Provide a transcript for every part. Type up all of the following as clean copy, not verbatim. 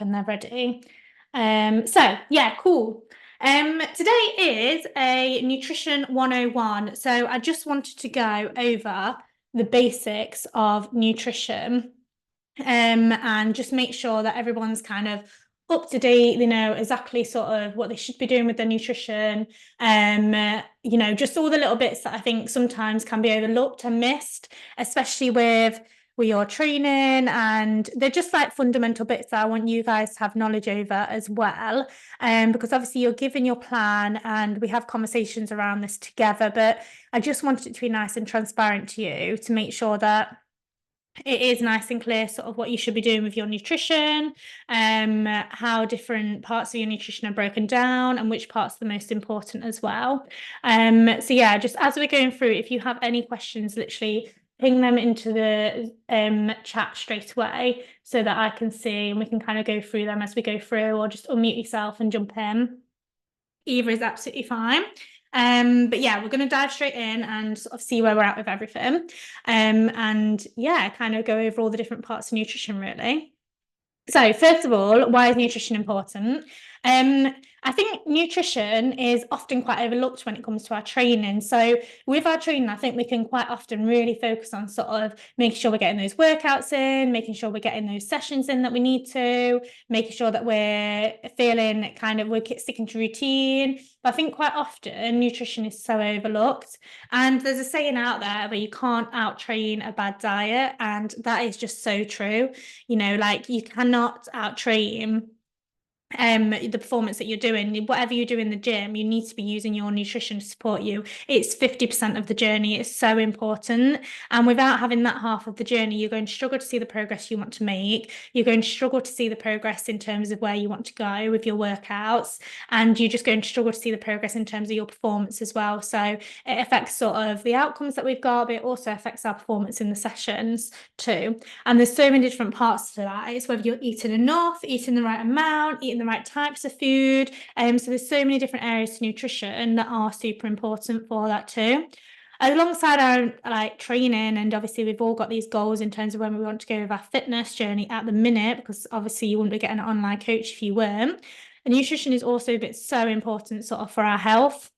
when they're ready. So yeah, cool. Today is a nutrition 101. So I just wanted to go over the basics of nutrition, and just make sure that everyone's kind of up to date. They know exactly sort of what they should be doing with their nutrition. Just all the little bits that I think sometimes can be overlooked and missed, especially with your training, and they're just like fundamental bits that I want you guys to have knowledge over as well. Because obviously you're given your plan and we have conversations around this together, but I just wanted it to be nice and transparent to you to make sure that it is nice and clear sort of what you should be doing with your nutrition, how different parts of your nutrition are broken down and which parts are the most important as well. So yeah, just as we're going through, if you have any questions, literally ping them into the chat straight away so that I can see and we can kind of go through them as we go through, or just unmute yourself and jump in. Either is absolutely fine. But yeah, we're going to dive straight in and sort of see where we're at with everything. And yeah, kind of go over all the different parts of nutrition, really. So first of all, why is nutrition important? I think nutrition is often quite overlooked when it comes to our training. So with our training, I think we can quite often really focus on sort of making sure we're getting those workouts in, making sure we're getting those sessions in that we need to, making sure that we're feeling kind of we're sticking to routine. But I think quite often nutrition is so overlooked. And there's a saying out there where you can't out-train a bad diet. And that is just so true. Like you cannot out-train the performance that you're doing. Whatever you do in the gym, you need to be using your nutrition to support you. It's 50% of the journey. It's so important, and without having that half of the journey, you're going to struggle to see the progress you want to make. You're going to struggle to see the progress in terms of where you want to go with your workouts, and you're just going to struggle to see the progress in terms of your performance as well. So it affects sort of the outcomes that we've got, but it also affects our performance in the sessions too. And there's so many different parts to that. It's whether you're eating enough, eating the right amount, eating the right types of food. So there's so many different areas to nutrition that are super important for that too. Alongside our like training, and obviously we've all got these goals in terms of when we want to go with our fitness journey at the minute, because obviously you wouldn't be getting an online coach if you weren't. And nutrition is also a bit so important sort of for our health.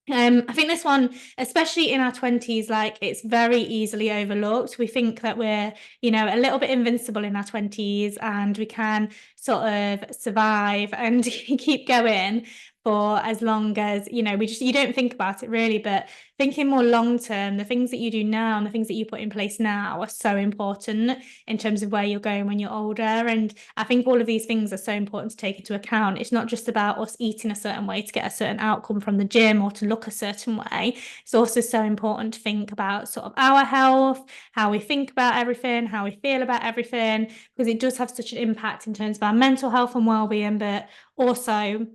I think this one, especially in our 20s, like it's very easily overlooked. We think that we're, a little bit invincible in our 20s and we can sort of survive and keep going for as long as, you don't think about it really, but thinking more long term, the things that you do now and the things that you put in place now are so important in terms of where you're going when you're older. And I think all of these things are so important to take into account. It's not just about us eating a certain way to get a certain outcome from the gym or to look a certain way. It's also so important to think about sort of our health, how we think about everything, how we feel about everything, because it does have such an impact in terms of our mental health and well-being, but also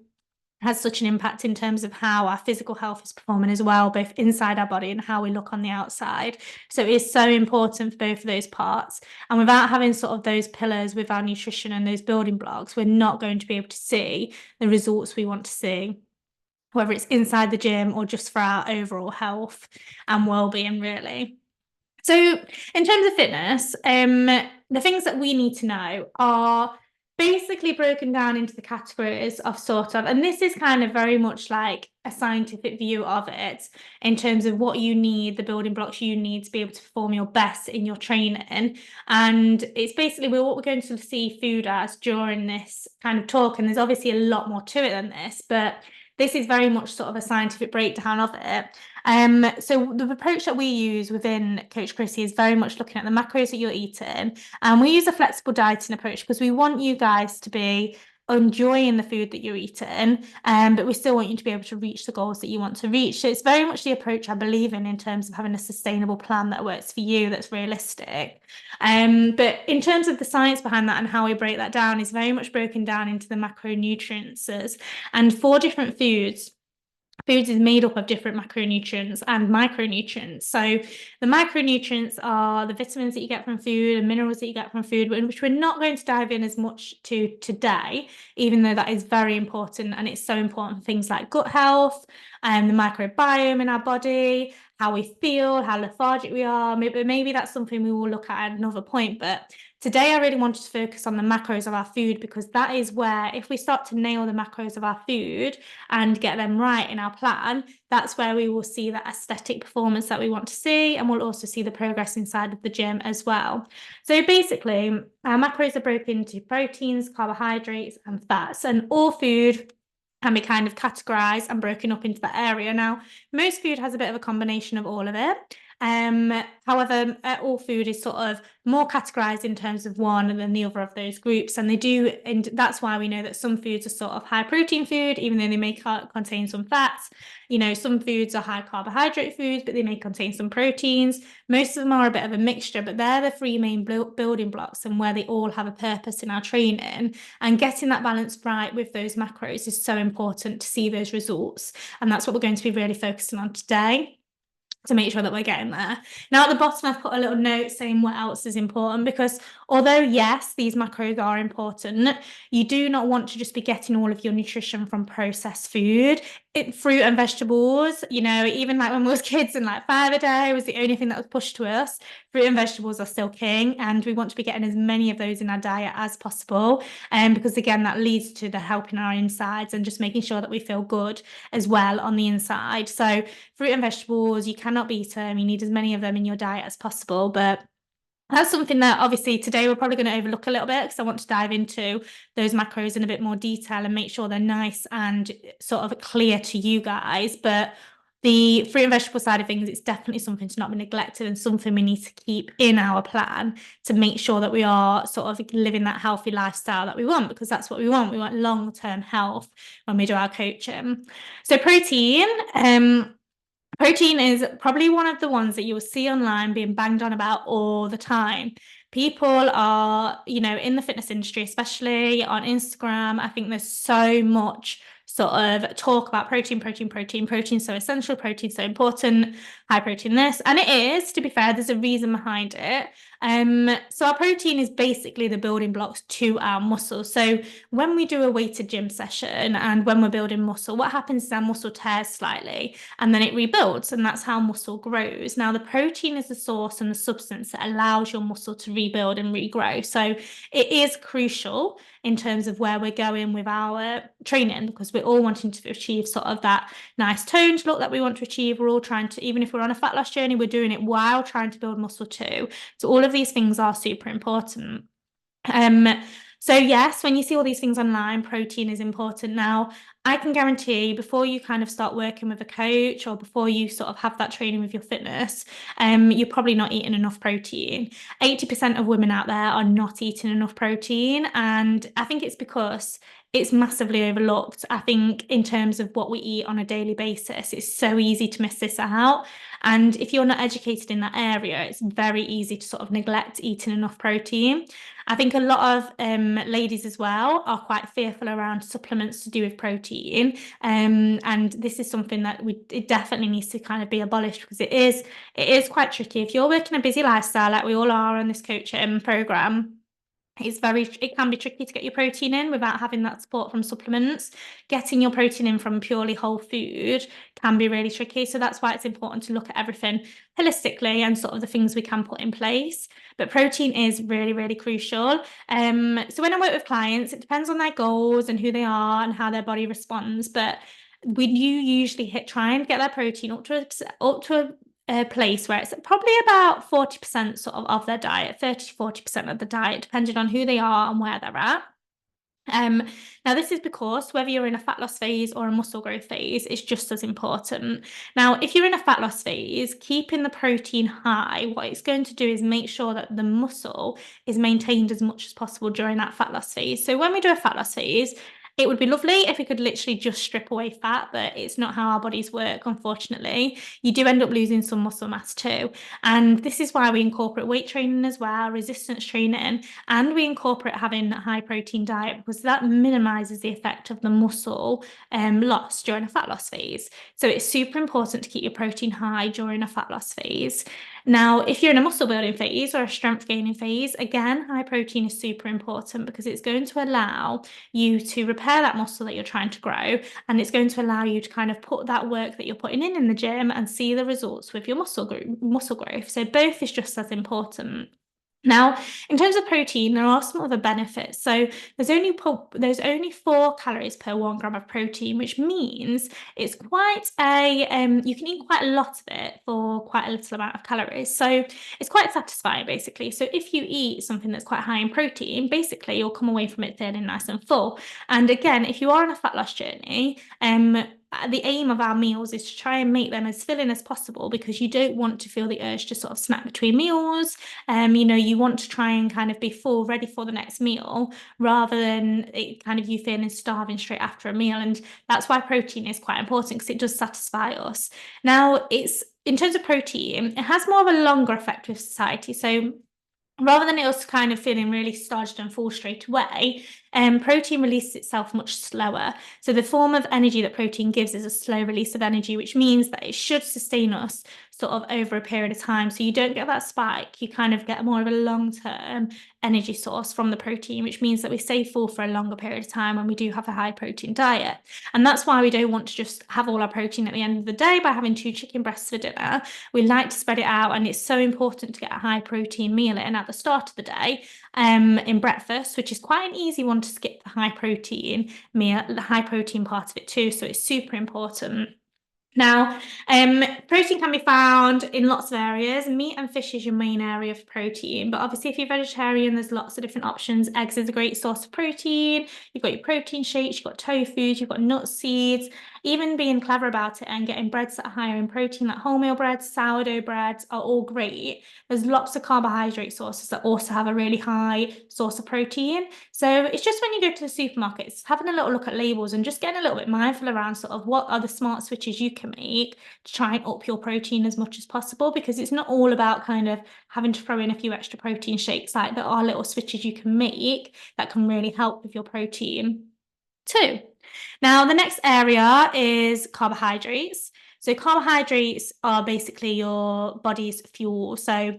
has such an impact in terms of how our physical health is performing as well, both inside our body and how we look on the outside. So it is so important for both of those parts. And without having sort of those pillars with our nutrition and those building blocks, we're not going to be able to see the results we want to see, whether it's inside the gym or just for our overall health and well-being, really. So in terms of fitness, the things that we need to know are basically broken down into the categories of sort of, and this is kind of very much like a scientific view of it in terms of what you need, the building blocks you need to be able to perform your best in your training. And it's basically what we're going to see food as during this kind of talk. And there's obviously a lot more to it than this, but this is very much sort of a scientific breakdown of it. So the approach that we use within Coach Chrissy is very much looking at the macros that you're eating. And we use a flexible dieting approach because we want you guys to be enjoying the food that you're eating, but we still want you to be able to reach the goals that you want to reach. So it's very much the approach I believe in terms of having a sustainable plan that works for you, that's realistic. But in terms of the science behind that and how we break that down is very much broken down into the macronutrients. And 4 different foods is made up of different macronutrients and micronutrients. So the micronutrients are the vitamins that you get from food and minerals that you get from food, which we're not going to dive in as much to today, even though that is very important. And it's so important for things like gut health and the microbiome in our body, how we feel, how lethargic we are. Maybe that's something we will look at another point. But Today, I really wanted to focus on the macros of our food, because that is where, if we start to nail the macros of our food and get them right in our plan, that's where we will see that aesthetic performance that we want to see, and we'll also see the progress inside of the gym as well. So basically, our macros are broken into proteins, carbohydrates, and fats, and all food can be kind of categorized and broken up into that area. Now, most food has a bit of a combination of all of it. However, all food is sort of more categorized in terms of one than the other of those groups, and they do, and that's why we know that some foods are sort of high protein food, even though they may contain some fats. You know, some foods are high carbohydrate foods, but they may contain some proteins. Most of them are a bit of a mixture, but they're the three main building blocks, and where they all have a purpose in our training. And getting that balance right with those macros is so important to see those results, and that's what we're going to be really focusing on today, to make sure that we're getting there. Now, at the bottom, I've put a little note saying what else is important, because although, yes, these macros are important, you do not want to just be getting all of your nutrition from processed food. Fruit and vegetables, you know, even like when we was kids and like 5 a day was the only thing that was pushed to us, fruit and vegetables are still king, and we want to be getting as many of those in our diet as possible, because again, that leads to the helping our insides and just making sure that we feel good as well on the inside. So fruit and vegetables, you cannot beat them. You need as many of them in your diet as possible. But that's something that obviously today we're probably going to overlook a little bit, because I want to dive into those macros in a bit more detail and make sure they're nice and sort of clear to you guys. But the fruit and vegetable side of things, it's definitely something to not be neglected, and something we need to keep in our plan to make sure that we are sort of living that healthy lifestyle that we want, because that's what we want. We want long-term health when we do our coaching. So protein is probably one of the ones that you will see online being banged on about all the time. People are, you know, in the fitness industry, especially on Instagram, I think there's so much sort of talk about protein so essential, protein so important, high protein this, and it is, to be fair, there's a reason behind it. So our protein is basically the building blocks to our muscle. So when we do a weighted gym session and when we're building muscle, what happens is our muscle tears slightly and then it rebuilds, and that's how muscle grows. Now, the protein is the source and the substance that allows your muscle to rebuild and regrow. So it is crucial in terms of where we're going with our training, because we're all wanting to achieve sort of that nice toned look that we want to achieve. We're all trying to, even if we're on a fat loss journey, we're doing it while trying to build muscle too. So all of these things are super important. So yes, when you see all these things online, protein is important. Now, I can guarantee before you kind of start working with a coach, or before you sort of have that training with your fitness, you're probably not eating enough protein. 80% of women out there are not eating enough protein, and I think it's because it's massively overlooked. I think in terms of what we eat on a daily basis, it's so easy to miss this out. And if you're not educated in that area, it's very easy to sort of neglect eating enough protein. I think a lot of ladies as well are quite fearful around supplements to do with protein. And this is something that it definitely needs to kind of be abolished, because it is quite tricky. If you're working a busy lifestyle like we all are on this coaching program, it can be tricky to get your protein in without having that support from supplements. Getting your protein in from purely whole food can be really tricky. So that's why it's important to look at everything holistically and sort of the things we can put in place. But protein is really, really crucial. So when I work with clients, it depends on their goals and who they are and how their body responds. But we do usually try and get their protein up to a place where it's probably about 40% sort of their diet, 30 to 40% of the diet, depending on who they are and where they're at. Now, this is because whether you're in a fat loss phase or a muscle growth phase is just as important. Now, if you're in a fat loss phase, keeping the protein high, what it's going to do is make sure that the muscle is maintained as much as possible during that fat loss phase. So when we do a fat loss phase, it would be lovely if we could literally just strip away fat, but it's not how our bodies work, unfortunately. You do end up losing some muscle mass too. And this is why we incorporate weight training as well, resistance training, and we incorporate having a high protein diet, because that minimizes the effect of the muscle loss during a fat loss phase. So it's super important to keep your protein high during a fat loss phase. Now, if you're in a muscle building phase or a strength gaining phase, again, high protein is super important, because it's going to allow you to repair that muscle that you're trying to grow, and it's going to allow you to kind of put that work that you're putting in the gym and see the results with your muscle growth. So both is just as important. Now, in terms of protein, there are some other benefits. So there's only 4 calories per 1 gram of protein, which means it's quite you can eat quite a lot of it for quite a little amount of calories. So it's quite satisfying, basically. So if you eat something that's quite high in protein, basically you'll come away from it feeling nice and full. And again, if you are on a fat loss journey, the aim of our meals is to try and make them as filling as possible, because you don't want to feel the urge to sort of snack between meals. You want to try and kind of be full, ready for the next meal, rather than it kind of you feeling starving straight after a meal. And that's why protein is quite important, because it does satisfy us. Now, in terms of protein, it has more of a longer effect with satiety. So rather than us kind of feeling really starved and full straight away, protein releases itself much slower. So the form of energy that protein gives is a slow release of energy, which means that it should sustain us sort of over a period of time. So you don't get that spike, you kind of get more of a long-term energy source from the protein, which means that we stay full for a longer period of time when we do have a high protein diet. And that's why we don't want to just have all our protein at the end of the day by having 2 chicken breasts for dinner. We like to spread it out, and it's so important to get a high protein meal in at the start of the day, in breakfast, which is quite an easy one to skip the high protein meal, the high protein part of it too. So it's super important. Now, protein can be found in lots of areas. Meat and fish is your main area of protein, but obviously if you're vegetarian, there's lots of different options. Eggs is a great source of protein. You've got your protein shakes, you've got tofu, you've got nuts, seeds. Even being clever about it and getting breads that are higher in protein, like wholemeal breads, sourdough breads, are all great. There's lots of carbohydrate sources that also have a really high source of protein. So it's just when you go to the supermarkets, having a little look at labels and just getting a little bit mindful around sort of what are the smart switches you can make to try and up your protein as much as possible, because it's not all about kind of having to throw in a few extra protein shakes. Like, there are little switches you can make that can really help with your protein too. Now, the next area is carbohydrates. So carbohydrates are basically your body's fuel. So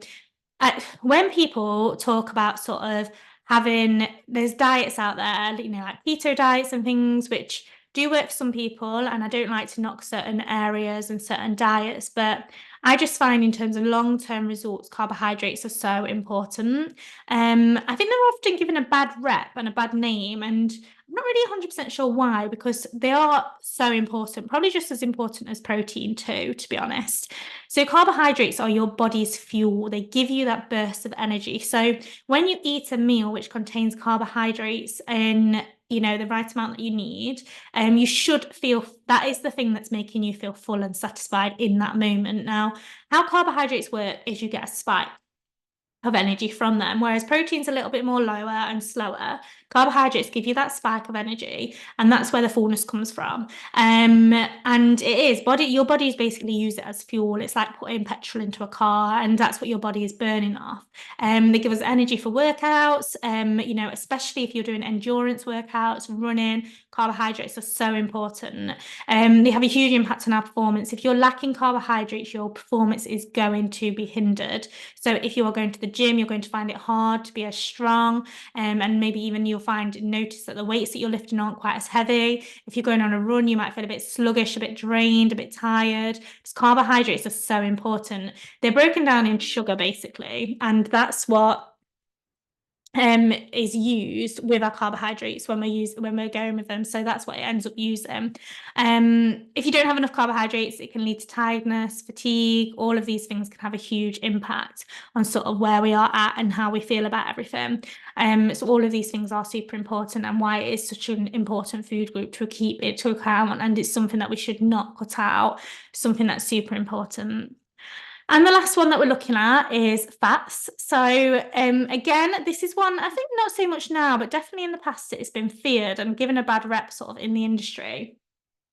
when people talk about sort of there's diets out there, like keto diets and things, which do work for some people, and I don't like to knock certain areas and certain diets, but I just find in terms of long-term results, carbohydrates are so important. I think they're often given a bad rep and a bad name, and I'm not really 100% sure why, because they are so important, probably just as important as protein too, to be honest. So carbohydrates are your body's fuel. They give you that burst of energy. So when you eat a meal which contains carbohydrates in the right amount that you need, you should feel that is the thing that's making you feel full and satisfied in that moment. Now, how carbohydrates work is you get a spike of energy from them, whereas protein's a little bit more lower and slower. Carbohydrates give you that spike of energy, and that's where the fullness comes from. And it is your body's basically use it as fuel. It's like putting petrol into a car, and that's what your body is burning off. They give us energy for workouts, especially if you're doing endurance workouts, running. Carbohydrates are so important. They have a huge impact on our performance. If you're lacking carbohydrates, your performance is going to be hindered. So if you are going to the gym, you're going to find it hard to be as strong, and maybe even you'll notice that the weights that you're lifting aren't quite as heavy. If you're going on a run, you might feel a bit sluggish, a bit drained, a bit tired. Because carbohydrates are so important. They're broken down in sugar, basically, and that's what is used with our carbohydrates when we're going with them. So that's what it ends up using. If you don't have enough carbohydrates, it can lead to tiredness, fatigue. All of these things can have a huge impact on sort of where we are at and how we feel about everything. So all of these things are super important, and why it is such an important food group to keep it to account, and it's something that we should not cut out, something that's super important. And the last one that we're looking at is fats. So again, this is one, I think not so much now, but definitely in the past it's been feared and given a bad rep sort of in the industry.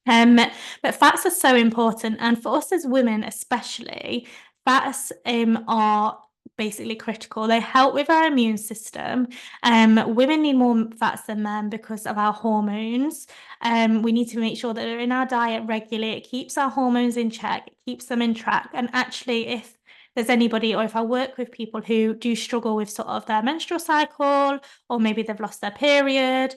But fats are so important, and for us as women especially, fats are basically critical. They help with our immune system. Women need more fats than men because of our hormones. We need to make sure that they're in our diet regularly. It keeps our hormones in check, it keeps them in track. And actually, if there's anybody, or if I work with people who do struggle with sort of their menstrual cycle, or maybe they've lost their period,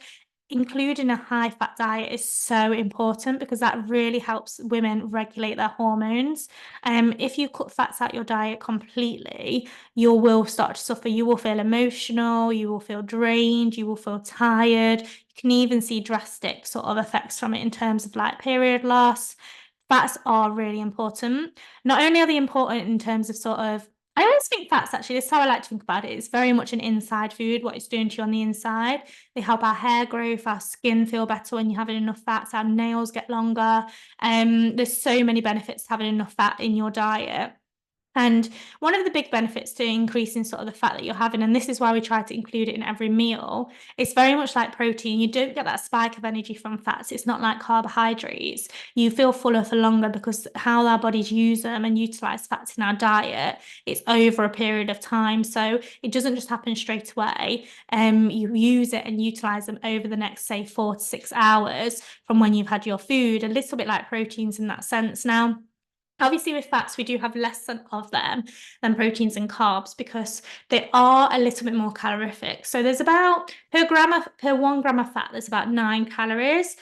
including a high fat diet is so important because that really helps women regulate their hormones. If you cut fats out your diet completely, you will start to suffer. You will feel emotional, you will feel drained, you will feel tired. You can even see drastic sort of effects from it in terms of like period loss. Fats are really important. Not only are they important in terms of sort of, I always think fats, actually, this is how I like to think about it. It's very much an inside food, what it's doing to you on the inside. They help our hair growth, our skin feel better when you're having enough fats, our nails get longer. There's so many benefits to having enough fat in your diet. And one of the big benefits to increasing sort of the fat that you're having, and this is why we try to include it in every meal, it's very much like protein. You don't get that spike of energy from fats. It's not like carbohydrates. You feel fuller for longer because how our bodies use them and utilize fats in our diet, it's over a period of time. So it doesn't just happen straight away. You use it and utilize them over the next, say, 4 to 6 hours from when you've had your food, a little bit like proteins in that sense. Now, obviously, with fats, we do have less of them than proteins and carbs because they are a little bit more calorific. So there's about per 1 gram of fat, there's about 9 calories,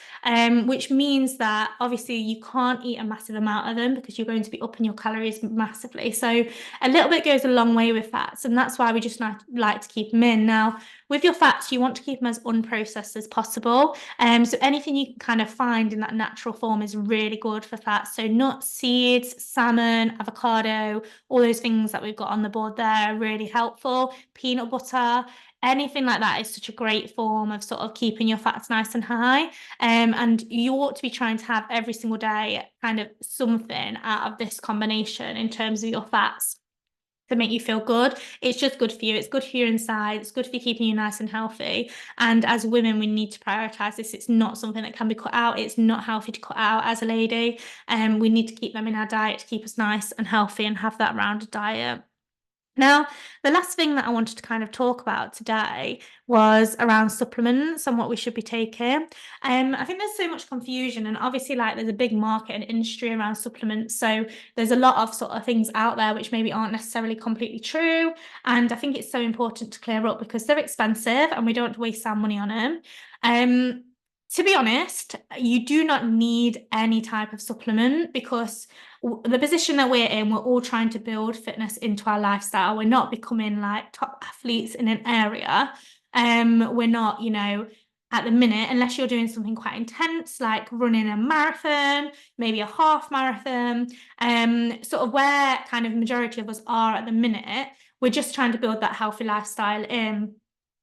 which means that obviously you can't eat a massive amount of them because you're going to be upping your calories massively. So a little bit goes a long way with fats, and that's why we just like to keep them in. Now, with your fats, you want to keep them as unprocessed as possible. So anything you can kind of find in that natural form is really good for fats. So nuts, seeds, salmon, avocado, all those things that we've got on the board there are really helpful. Peanut butter, anything like that is such a great form of sort of keeping your fats nice and high. And you ought to be trying to have every single day kind of something out of this combination in terms of your fats to make you feel good. It's just good for you. It's good for your inside. It's good for keeping you nice and healthy. And as women, we need to prioritize this. It's not something that can be cut out. It's not healthy to cut out as a lady. We need to keep them in our diet to keep us nice and healthy and have that rounded diet. Now, the last thing that I wanted to kind of talk about today was around supplements and what we should be taking. I think there's so much confusion, and obviously, like, there's a big market and industry around supplements. So there's a lot of sort of things out there which maybe aren't necessarily completely true. And I think it's so important to clear up because they're expensive and we don't want to waste our money on them. To be honest, you do not need any type of supplement because the position that we're in, we're all trying to build fitness into our lifestyle. We're not becoming like top athletes in an area. We're not, at the minute, unless you're doing something quite intense, like running a marathon, maybe a half marathon, sort of where kind of majority of us are at the minute, we're just trying to build that healthy lifestyle in.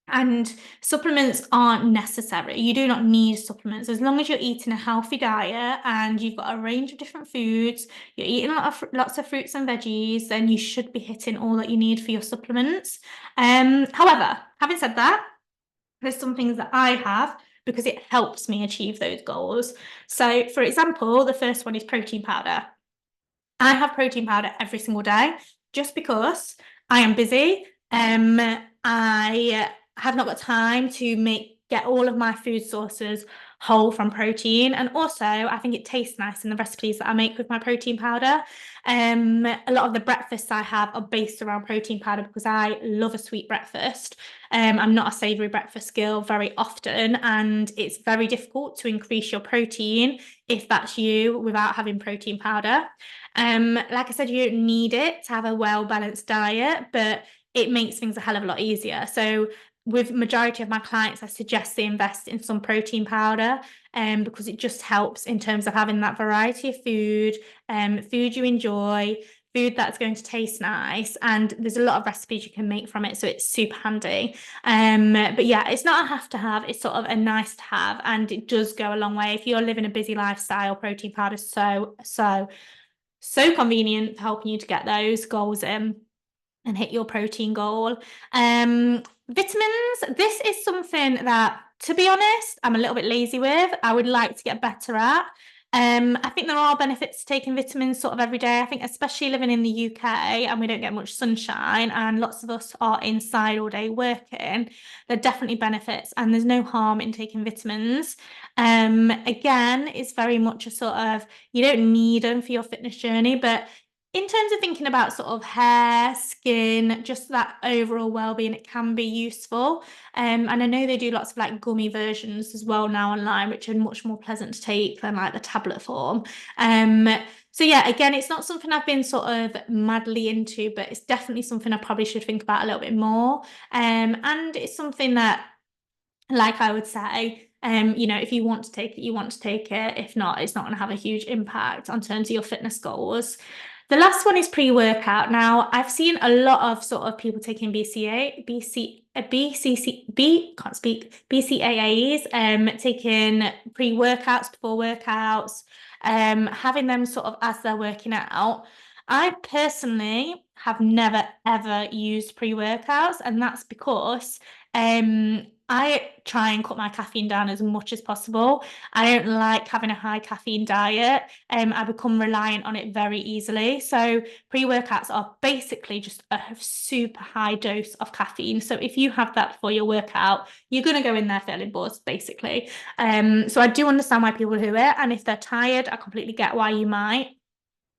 And supplements aren't necessary. You do not need supplements. As long as you're eating a healthy diet and you've got a range of different foods, you're eating lots of fruits and veggies, then you should be hitting all that you need for your supplements. However, having said that, there's some things that I have because it helps me achieve those goals. So, for example, the first one is protein powder. I have protein powder every single day just because I am busy. I have not got time to get all of my food sources whole from protein, and also I think it tastes nice in the recipes that I make with my protein powder. A lot of the breakfasts I have are based around protein powder because I love a sweet breakfast. I'm not a savory breakfast girl very often, and it's very difficult to increase your protein if that's you without having protein powder. Like I said, you don't need it to have a well-balanced diet, but it makes things a hell of a lot easier. So with majority of my clients, I suggest they invest in some protein powder because it just helps in terms of having that variety of food, food you enjoy, food that's going to taste nice, and there's a lot of recipes you can make from it, so it's super handy. But yeah, it's not a have to have, it's sort of a nice to have, and it does go a long way. If you're living a busy lifestyle, protein powder is so convenient for helping you to get those goals in and hit your protein goal. Vitamins, this is something that, to be honest, I'm a little bit lazy with. I would like to get better at. I think there are benefits to taking vitamins sort of every day. I think especially living in the UK and we don't get much sunshine and lots of us are inside all day working, there are definitely benefits and there's no harm in taking vitamins. Again, it's very much a sort of, you don't need them for your fitness journey, but in terms of thinking about sort of hair, skin, just that overall well-being, it can be useful. And I know they do lots of like gummy versions as well now online, which are much more pleasant to take than like the tablet form. So yeah, again, it's not something I've been sort of madly into, but it's definitely something I probably should think about a little bit more. And it's something that, like I would say, if you want to take it, you want to take it. If not, it's not going to have a huge impact on terms of your fitness goals. The last one is pre-workout. Now, I've seen a lot of sort of people taking can't speak, BCAAs, taking pre-workouts before workouts, having them sort of as they're working out. I personally have never ever used pre-workouts, and that's because I try and cut my caffeine down as much as possible. I don't like having a high caffeine diet. I become reliant on it very easily. So pre-workouts are basically just a super high dose of caffeine. So if you have that before your workout, you're going to go in there feeling buzzed, basically. So I do understand why people do it. And if they're tired, I completely get why you might.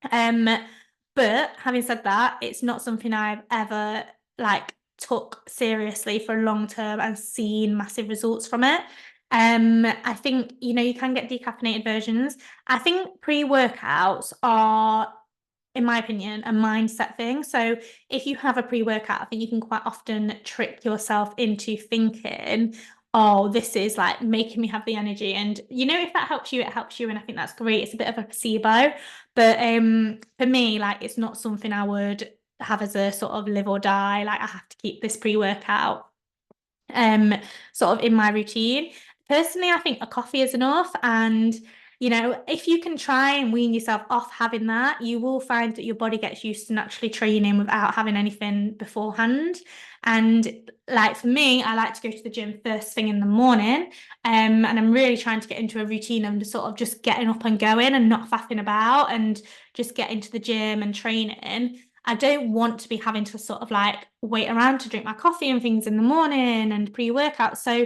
But having said that, it's not something I've ever like took seriously for a long term and seen massive results from it. I think, you can get decaffeinated versions. I think pre-workouts are, in my opinion, a mindset thing. So if you have a pre-workout, I think you can quite often trick yourself into thinking, oh, this is like making me have the energy. And if that helps you, it helps you. And I think that's great. It's a bit of a placebo. But for me, like it's not something I would have as a sort of live or die. Like I have to keep this pre-workout sort of in my routine. Personally, I think a coffee is enough. And if you can try and wean yourself off having that, you will find that your body gets used to naturally training without having anything beforehand. And like for me, I like to go to the gym first thing in the morning. And I'm really trying to get into a routine of sort of just getting up and going and not faffing about and just get into the gym and training. I don't want to be having to sort of like wait around to drink my coffee and things in the morning and pre-workout. So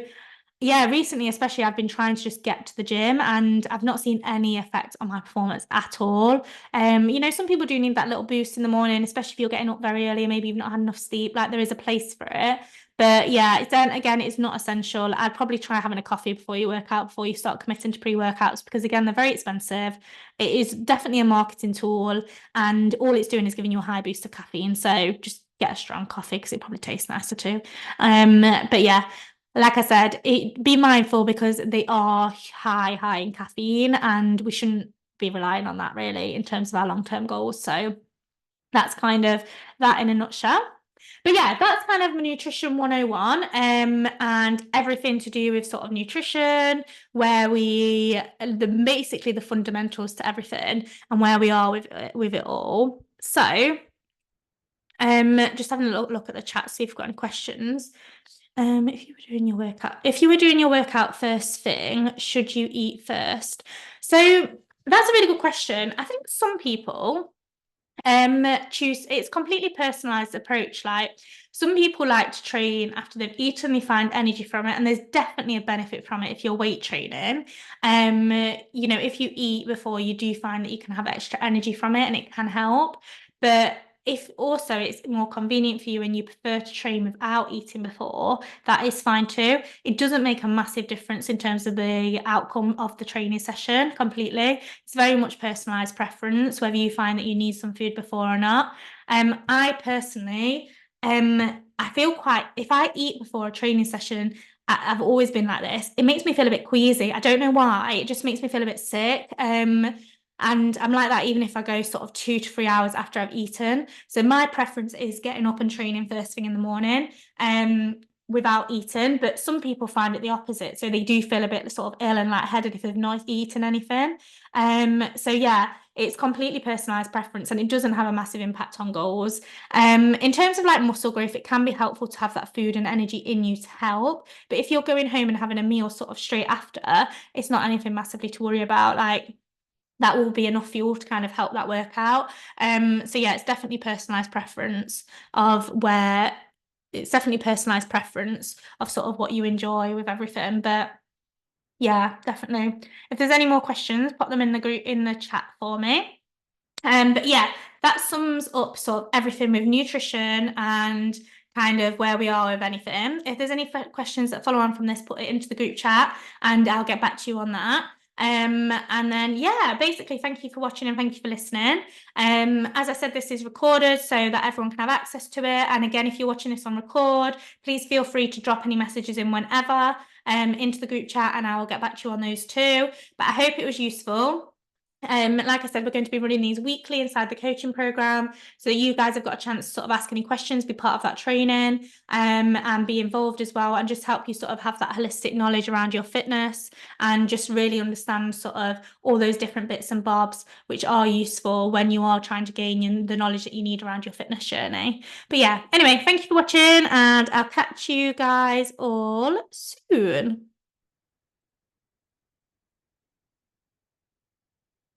yeah, recently especially I've been trying to just get to the gym and I've not seen any effect on my performance at all. Some people do need that little boost in the morning, especially if you're getting up very early and maybe you've not had enough sleep. Like there is a place for it. But yeah, then again, it's not essential. I'd probably try having a coffee before you work out, before you start committing to pre-workouts, because again, they're very expensive. It is definitely a marketing tool, and all it's doing is giving you a high boost of caffeine. So just get a strong coffee because it probably tastes nicer too. But yeah, like I said, be mindful because they are high in caffeine, and we shouldn't be relying on that really in terms of our long-term goals. So that's kind of that in a nutshell. But yeah, that's kind of nutrition 101, and everything to do with sort of nutrition, where basically the fundamentals to everything and where we are with it all. So just having a look at the chat, see if we've got any questions. If you were doing your workout first thing, should you eat first? So that's a really good question. I think some people choose, it's completely personalized approach. Like some people like to train after they've eaten, they find energy from it, and there's definitely a benefit from it if you're weight training. If you eat before, you do find that you can have extra energy from it and it can help. But if also it's more convenient for you and you prefer to train without eating before, that is fine too. It doesn't make a massive difference in terms of the outcome of the training session completely. It's very much personalized preference, whether you find that you need some food before or not. I personally, I feel if I eat before a training session, I've always been like this. It makes me feel a bit queasy. I don't know why. It just makes me feel a bit sick. And I'm like that even if I go sort of 2 to 3 hours after I've eaten. So my preference is getting up and training first thing in the morning without eating. But some people find it the opposite. So they do feel a bit sort of ill and lightheaded if they've not eaten anything. So yeah, it's completely personalized preference and it doesn't have a massive impact on goals. In terms of like muscle growth, it can be helpful to have that food and energy in you to help. But if you're going home and having a meal sort of straight after, it's not anything massively to worry about. Like that will be enough fuel to kind of help that workout. So yeah, it's definitely personalized preference of sort of what you enjoy with everything. But yeah, definitely. If there's any more questions, pop them in the chat for me. But yeah, that sums up sort of everything with nutrition and kind of where we are with anything. If there's any questions that follow on from this, put it into the group chat and I'll get back to you on that. And then, yeah, basically, thank you for watching and thank you for listening. As I said, this is recorded so that everyone can have access to it. And again, if you're watching this on record, please feel free to drop any messages in whenever into the group chat and I will get back to you on those too. But I hope it was useful. Like I said, we're going to be running these weekly inside the coaching program, so that you guys have got a chance to sort of ask any questions, be part of that training, and be involved as well, and just help you sort of have that holistic knowledge around your fitness and just really understand sort of all those different bits and bobs which are useful when you are trying to gain the knowledge that you need around your fitness journey. But yeah, anyway, thank you for watching and I'll catch you guys all soon.